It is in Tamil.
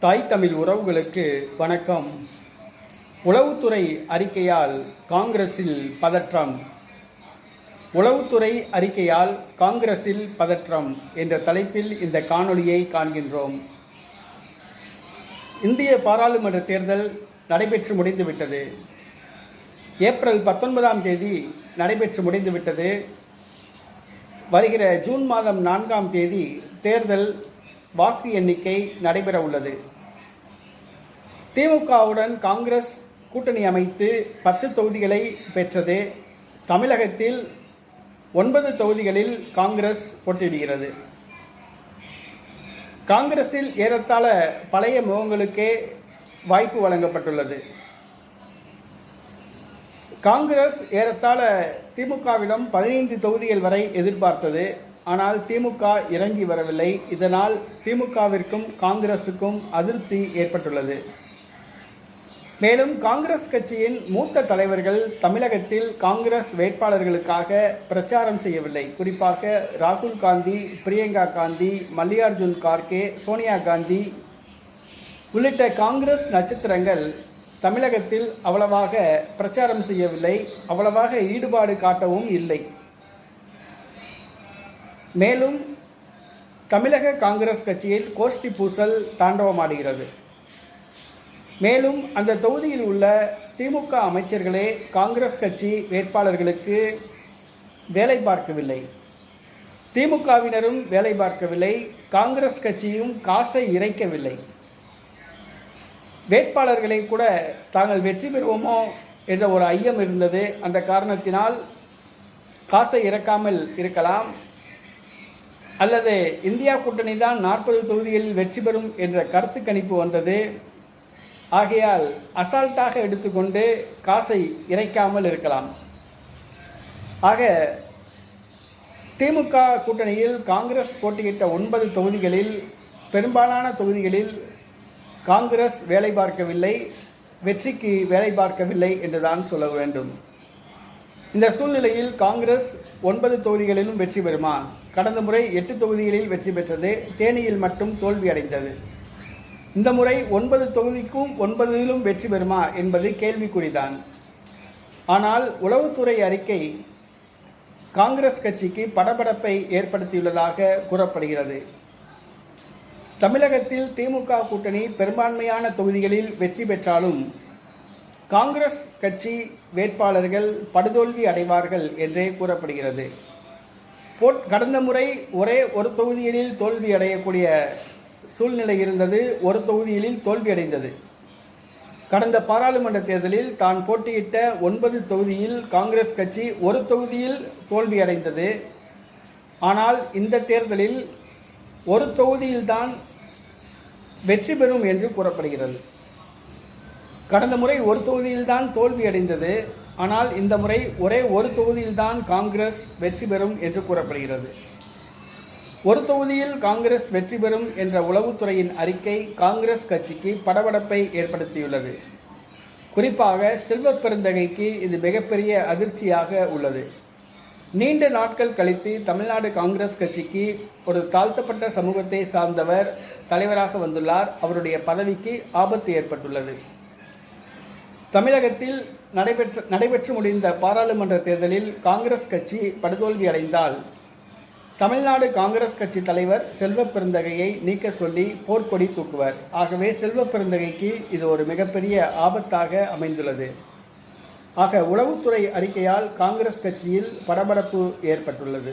தாய் தமிழ் உறவுகளுக்கு வணக்கம். உளவுத்துறை அறிக்கையால் காங்கிரஸில் பதற்றம். உளவுத்துறை அறிக்கையால் காங்கிரஸில் பதற்றம் என்ற தலைப்பில் இந்த காணொளியை காண்கின்றோம். இந்திய பாராளுமன்ற தேர்தல் நடைபெற்று முடிந்துவிட்டது. ஏப்ரல் 19ஆம் தேதி நடைபெற்று முடிந்துவிட்டது. வருகிற ஜூன் மாதம் 4ஆம் தேதி தேர்தல் வாக்கு எண்ணிக்கை நடைபெற உள்ளது. திமுகவுடன் காங்கிரஸ் கூட்டணி அமைத்து 10 தொகுதிகளை பெற்றது. தமிழகத்தில் 9 தொகுதிகளில் காங்கிரஸ் போட்டியிடுகிறது. காங்கிரஸில் ஏறத்தாழ பழைய முகங்களுக்கே வாய்ப்பு வழங்கப்பட்டுள்ளது. காங்கிரஸ் ஏறத்தாழ திமுகவிடம் 15 தொகுதிகள் வரை எதிர்பார்த்தது. ஆனால் திமுக இறங்கி வரவில்லை. இதனால் திமுகவிற்கும் காங்கிரசுக்கும் அதிருப்தி ஏற்பட்டுள்ளது. மேலும் காங்கிரஸ் கட்சியின் மூத்த தலைவர்கள் தமிழகத்தில் காங்கிரஸ் வேட்பாளர்களுக்காக பிரச்சாரம் செய்யவில்லை. குறிப்பாக ராகுல் காந்தி, பிரியங்கா காந்தி, மல்லிகார்ஜுன் கார்கே, சோனியா காந்தி உள்ளிட்ட காங்கிரஸ் நட்சத்திரங்கள் தமிழகத்தில் அவ்வளவாக பிரச்சாரம் செய்யவில்லை. அவ்வளவாக ஈடுபாடு காட்டவும் இல்லை. மேலும் தமிழக காங்கிரஸ் கட்சியில் கோஷ்டி பூசல் தாண்டவமாடுகிறது. மேலும் அந்த தொகுதியில் உள்ள திமுக அமைச்சர்களே காங்கிரஸ் கட்சி வேட்பாளர்களுக்கு வேலை பார்க்கவில்லை. திமுகவினரும் வேலை பார்க்கவில்லை. காங்கிரஸ் கட்சியும் காசை இறைக்கவில்லை. வேட்பாளர்களை கூட தாங்கள் வெற்றி பெறுவோமோ என்ற ஒரு ஐயம் இருந்தது. அந்த காரணத்தினால் காசை இறக்காமல் இருக்கலாம், அல்லது இந்தியா கூட்டணி தான் 40 தொகுதிகளில் வெற்றி பெறும் என்ற கருத்து கணிப்பு வந்தது. ஆகையால் அசால்ட்டாக எடுத்துக்கொண்டு காசை இறைக்காமல் இருக்கலாம். ஆக திமுக கூட்டணியில் காங்கிரஸ் போட்டியிட்ட 9 தொகுதிகளில் பெரும்பாலான தொகுதிகளில் காங்கிரஸ் வேலை பார்க்கவில்லை, வெற்றிக்கு வேலை பார்க்கவில்லை என்றுதான் சொல்ல வேண்டும். இந்த சூழ்நிலையில் காங்கிரஸ் 9 தொகுதிகளிலும் வெற்றி பெறுமா? கடந்த முறை 8 தொகுதிகளில் வெற்றி பெற்றது. தேனியில் மட்டும் தோல்வி அடைந்தது. இந்த முறை 9 தொகுதிக்கும் 9லும் வெற்றி பெறுமா என்பது கேள்விக்குறிதான். ஆனால் உளவுத்துறை அறிக்கை காங்கிரஸ் கட்சிக்கு படபடப்பை ஏற்படுத்தியுள்ளதாக கூறப்படுகிறது. தமிழகத்தில் திமுக கூட்டணி பெரும்பான்மையான தொகுதிகளில் வெற்றி பெற்றாலும் காங்கிரஸ் கட்சி வேட்பாளர்கள் படுதோல்வி அடைவார்கள் என்றே கூறப்படுகிறது. கடந்த முறை ஒரே ஒரு தொகுதிகளில் தோல்வி அடையக்கூடிய சூழ்நிலை இருந்தது. ஒரு தொகுதியில் தோல்வி அடைந்தது. கடந்த பாராளுமன்ற தேர்தலில் தான் போட்டியிட்ட 9 தொகுதியில் காங்கிரஸ் கட்சி ஒரு தொகுதியில் தோல்வி அடைந்தது. ஆனால் இந்த தேர்தலில் ஒரு தொகுதியில்தான் வெற்றி பெறும் என்று கூறப்படுகிறது. கடந்த முறை ஒரு தொகுதியில்தான் தோல்வி அடைந்தது. ஆனால் இந்த முறை ஒரே ஒரு தொகுதியில்தான் காங்கிரஸ் வெற்றி பெறும் என்று கூறப்படுகிறது. ஒரு தொகுதியில் காங்கிரஸ் வெற்றி பெறும் என்ற உளவுத்துறையின் அறிக்கை காங்கிரஸ் கட்சிக்கு படபடப்பை ஏற்படுத்தியுள்ளது. குறிப்பாக செல்வ பெருந்தகைக்கு இது மிகப்பெரிய அதிர்ச்சியாக உள்ளது. நீண்ட நாட்கள் கழித்து தமிழ்நாடு காங்கிரஸ் கட்சிக்கு ஒரு தாழ்த்தப்பட்ட சமூகத்தை சார்ந்தவர் தலைவராக வந்துள்ளார். அவருடைய பதவிக்கு ஆபத்து ஏற்பட்டுள்ளது. தமிழகத்தில் நடைபெற்று முடிந்த பாராளுமன்ற தேர்தலில் காங்கிரஸ் கட்சி படுதோல்வி அடைந்தால் தமிழ்நாடு காங்கிரஸ் கட்சி தலைவர் செல்வ பெருந்தகையை நீக்க சொல்லி போர்க்கொடி தூக்குவர். ஆகவே செல்வ பெருந்தகைக்கு இது ஒரு மிகப்பெரிய ஆபத்தாக அமைந்துள்ளது. ஆக உளவுத்துறை அறிக்கையால் காங்கிரஸ் கட்சியில் படபடப்பு ஏற்பட்டுள்ளது.